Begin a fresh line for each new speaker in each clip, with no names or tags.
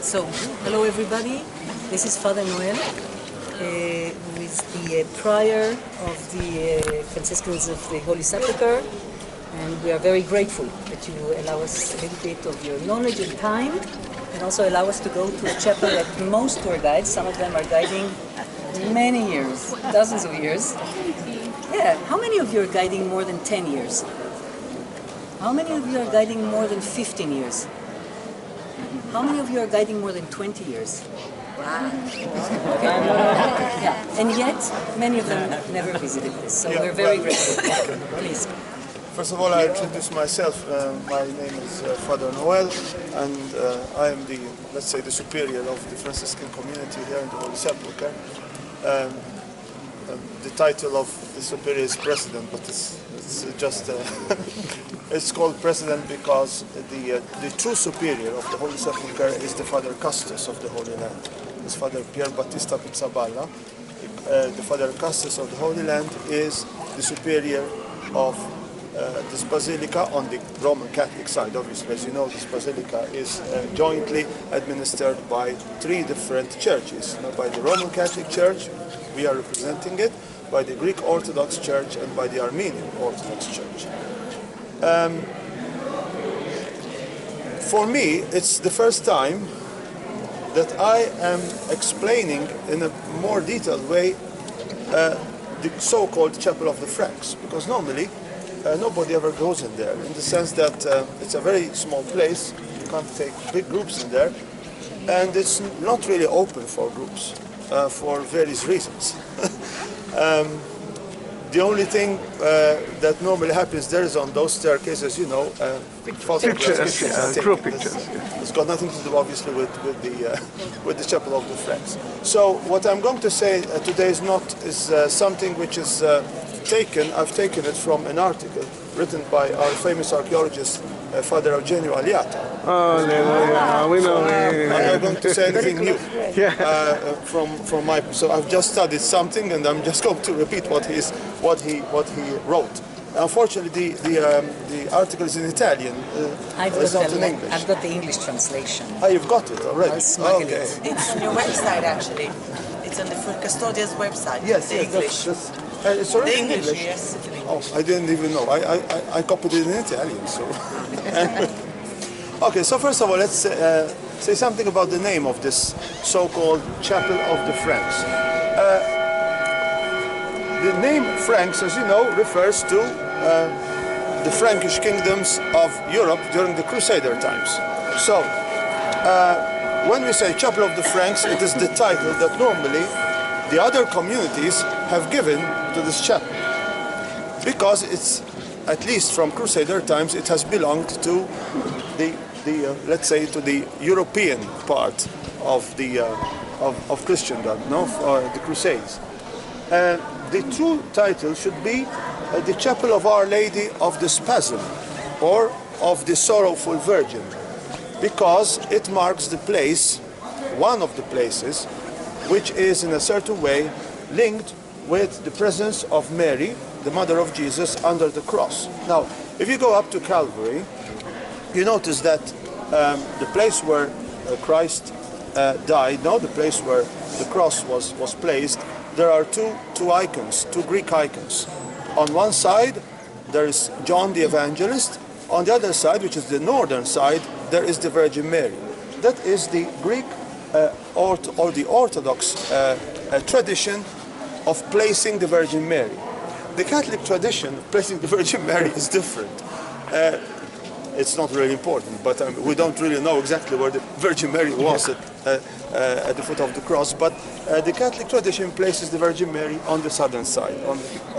So, hello everybody. This is Father Noel, who is the prior of the Franciscans of the Holy Sepulchre, and we are very grateful that you allow us a little bit of your knowledge and time, and also allow us to go to a chapel that most tour guides, some of them are guiding many years, dozens of years. Yeah, how many of you are guiding more than 10 years? How many of you are guiding more than 15 years? How many of you are guiding more than 20 years? Wow. Okay. Yeah. And yet, many of them never visited this, so we're very grateful. Please.
First of all, I introduce myself. My name is Father Noel, and I am the, let's say, the superior of the Franciscan community here in the Holy Sepulchre. The title of the superior is president, but it's just it's called president because the true superior of the Holy Sepulchre is the Father Custos of the Holy Land. It's Father Pier Battista Pizzaballa. The Father Custos of the Holy Land is the superior of this basilica on the Roman Catholic side. Obviously, as you know, this basilica is jointly administered by three different churches. By the Roman Catholic Church, we are representing it, by the Greek Orthodox Church and by the Armenian Orthodox Church. For me, it's the first time that I am explaining in a more detailed way the so-called Chapel of the Franks, because normally nobody ever goes in there, in the sense that it's a very small place, you can't take big groups in there, and it's not really open for groups for various reasons. The only thing that normally happens there is on those staircases, you know, pictures. Group pictures. It's got nothing to do, obviously, with the Chapel of the Franks. So what I'm going to say today is something which is I've taken it from an article written by our famous archaeologist, Father Eugenio Aliata.
We know.
I'm not going to say anything new from my. So I've just studied something, and I'm just going to repeat what he wrote. Unfortunately, the article is in Italian. It's not in English.
I've got the English translation.
Oh, you've got it already.
It's
on your website, actually. It's on the Food Custodian's website.
Yes,
the English.
It's already
in English.
Yes. Oh, I didn't even know. I copied it in Italian. So. Okay, so first of all, let's say something about the name of this so-called Chapel of the Franks. The name Franks, as you know, refers to the Frankish kingdoms of Europe during the Crusader times. So, when we say Chapel of the Franks, it is the title that normally the other communities have given to this chapel, because it's, at least from Crusader times, it has belonged to let's say, to the European part of of Christendom, the Crusades. The true title should be the Chapel of Our Lady of the Spasm, or of the Sorrowful Virgin, because it marks the place, one of the places, which is in a certain way linked with the presence of Mary, the mother of Jesus, under the cross. Now, if you go up to Calvary, you notice that the place where Christ died, the place where the cross was placed, there are two icons, two Greek icons. On one side, there is John the Evangelist. On the other side, which is the northern side, there is the Virgin Mary. That is the Greek or the Orthodox tradition of placing the Virgin Mary. The Catholic tradition of placing the Virgin Mary is different. It's not really important, but we don't really know exactly where the Virgin Mary was at the foot of the cross. But the Catholic tradition places the Virgin Mary on the southern side, on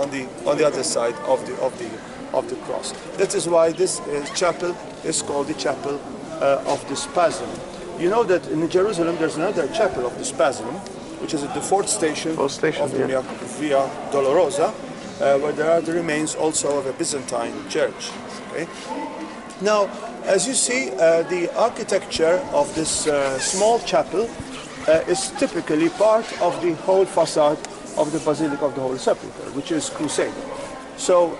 the other side of the cross. That is why this chapel is called the Chapel of the Spasm. You know that in Jerusalem there's another Chapel of the Spasm, which is at the fourth station of the Via Dolorosa, where there are the remains also of a Byzantine church. Okay? Now, as you see, the architecture of this small chapel is typically part of the whole facade of the Basilica of the Holy Sepulchre, which is Crusader. So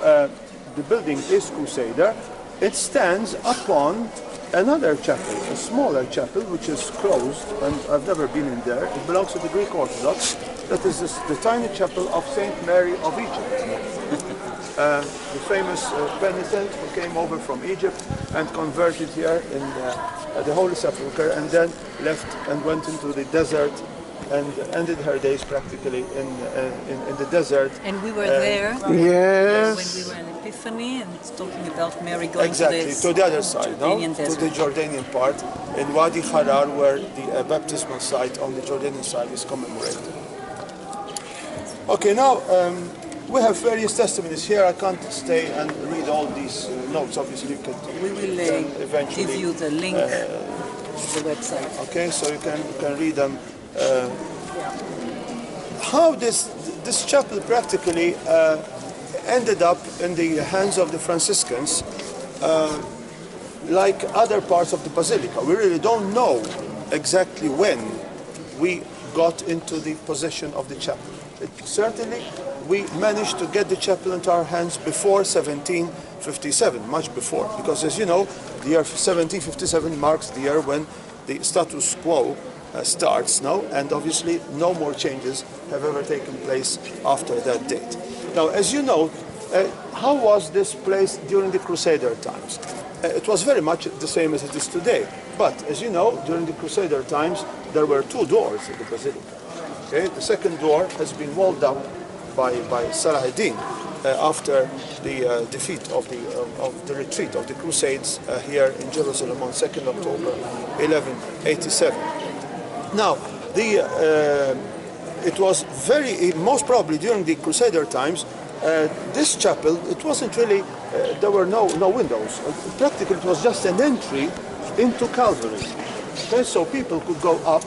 the building is Crusader. It stands upon another chapel, a smaller chapel, which is closed, and I've never been in there. It belongs to the Greek Orthodox. That is the tiny chapel of Saint Mary of Egypt. The famous penitent who came over from Egypt and converted here in the Holy Sepulchre, and then left and went into the desert and ended her days practically in the desert.
And we were there
Yes.
when we were in Epiphany and talking about Mary going
Exactly,
to
the other side, no?
Jordanian
To
desert.
the Jordanian part, in Wadi Harar, where the baptismal site on the Jordanian side is commemorated. Okay, now we have various testimonies here. I can't stay and read all these notes. Obviously, you can.
We will
eventually
give you the link to the website.
Okay, so you can read them. How this chapel practically ended up in the hands of the Franciscans, like other parts of the basilica. We really don't know exactly when we got into the possession of the chapel. Certainly, we managed to get the chapel into our hands before 1757, much before, because as you know, the year 1757 marks the year when the status quo starts now, and obviously no more changes have ever taken place after that date. Now, as you know, how was this place during the Crusader times? It was very much the same as it is today, but as you know, during the Crusader times, there were two doors in the basilica. Okay? The second door has been walled up by Salah ad-Din after the defeat of the retreat of the Crusades here in Jerusalem on 2nd October 1187. Now, it was most probably during the Crusader times, this chapel, it wasn't really, there were no windows. Practically, it was just an entry into Calvary. Okay, so people could go up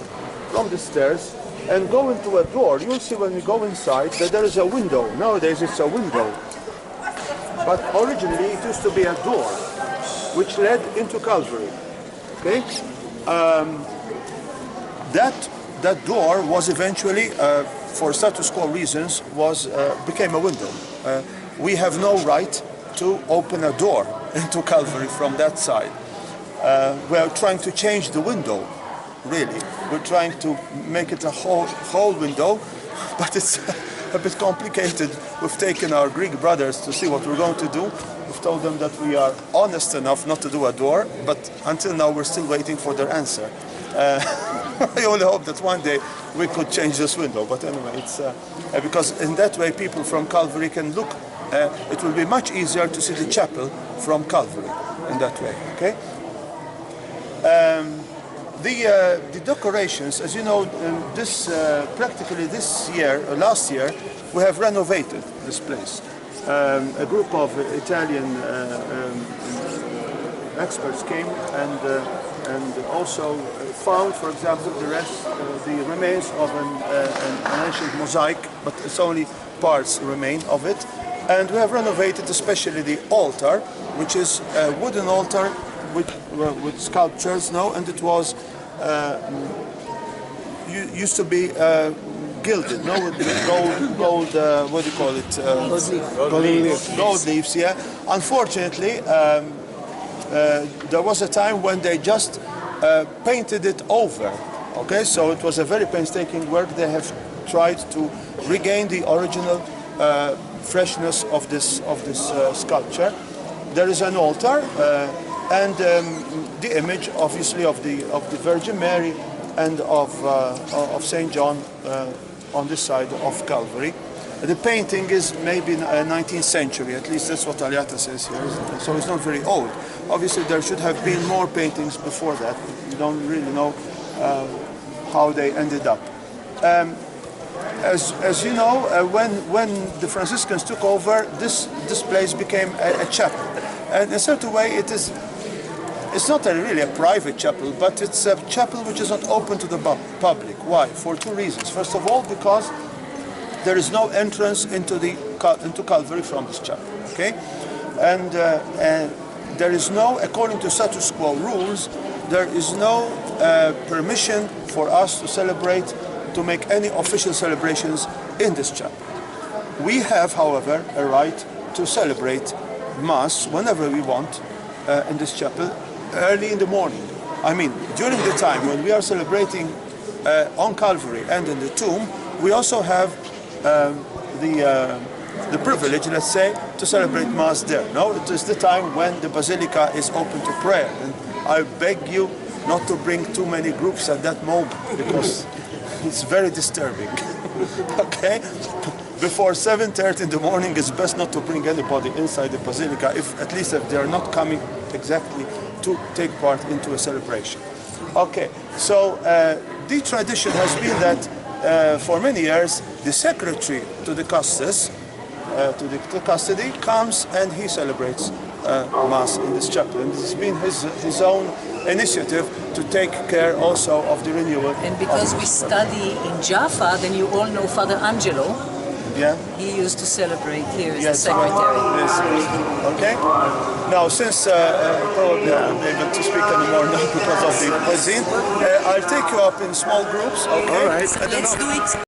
from the stairs and go into a door. You'll see when we go inside that there is a window. Nowadays, it's a window. But originally, it used to be a door which led into Calvary. Okay? That door was eventually, for status quo reasons, became a window. We have no right to open a door into Calvary from that side. We are trying to change the window, really. We're trying to make it a whole window, but it's a bit complicated. We've taken our Greek brothers to see what we're going to do. We've told them that we are honest enough not to do a door, but until now we're still waiting for their answer. I only hope that one day we could change this window. But anyway, it's because in that way people from Calvary can look. It will be much easier to see the chapel from Calvary in that way. Okay. The decorations, as you know, practically this year, last year, we have renovated this place. A group of Italian experts came and also found, for example, the remains of an ancient mosaic, but it's only parts remain of it. And we have renovated especially the altar, which is a wooden altar with sculptures now, and it was used to be gilded, no, with gold, what do you call it? Gold leaves, yeah. Unfortunately, there was a time when they just painted it over. Okay, so it was a very painstaking work. They have tried to regain the original freshness of this sculpture. There is an altar and the image, obviously, of the Virgin Mary and of Saint John on this side of Calvary. The painting is maybe 19th century, at least that's what Aliata says here, so it's not very old. Obviously, there should have been more paintings before that. We don't really know how they ended up. As you know, when the Franciscans took over, this place became a chapel. And in a certain way, it's not really a private chapel, but it's a chapel which is not open to the public. Why? For two reasons. First of all, because there is no entrance into Calvary from this chapel. Okay, and there is no, according to status quo rules, there is no permission for us to celebrate, to make any official celebrations in this chapel. We have, however, a right to celebrate Mass whenever we want in this chapel, early in the morning. I mean, during the time when we are celebrating on Calvary and in the tomb, we also have the privilege, let's say, to celebrate Mass there. No, it is the time when the Basilica is open to prayer. And I beg you not to bring too many groups at that moment because it's very disturbing. Okay? Before 7:30 in the morning, it's best not to bring anybody inside the Basilica, at least if they are not coming exactly to take part into a celebration. Okay, so the tradition has been that for many years, the secretary to the custos, to the custody, comes and he celebrates Mass in this chapel. And this has been his own initiative to take care also of the renewal.
And because we study in Jaffa, then you all know Father Angelo.
Yeah.
He used to celebrate here as the secretary.
Yes. Okay. Now, since probably I won't be able to speak anymore now because of the cuisine, I'll take you up in small groups. Okay.
All right.
Let's do it.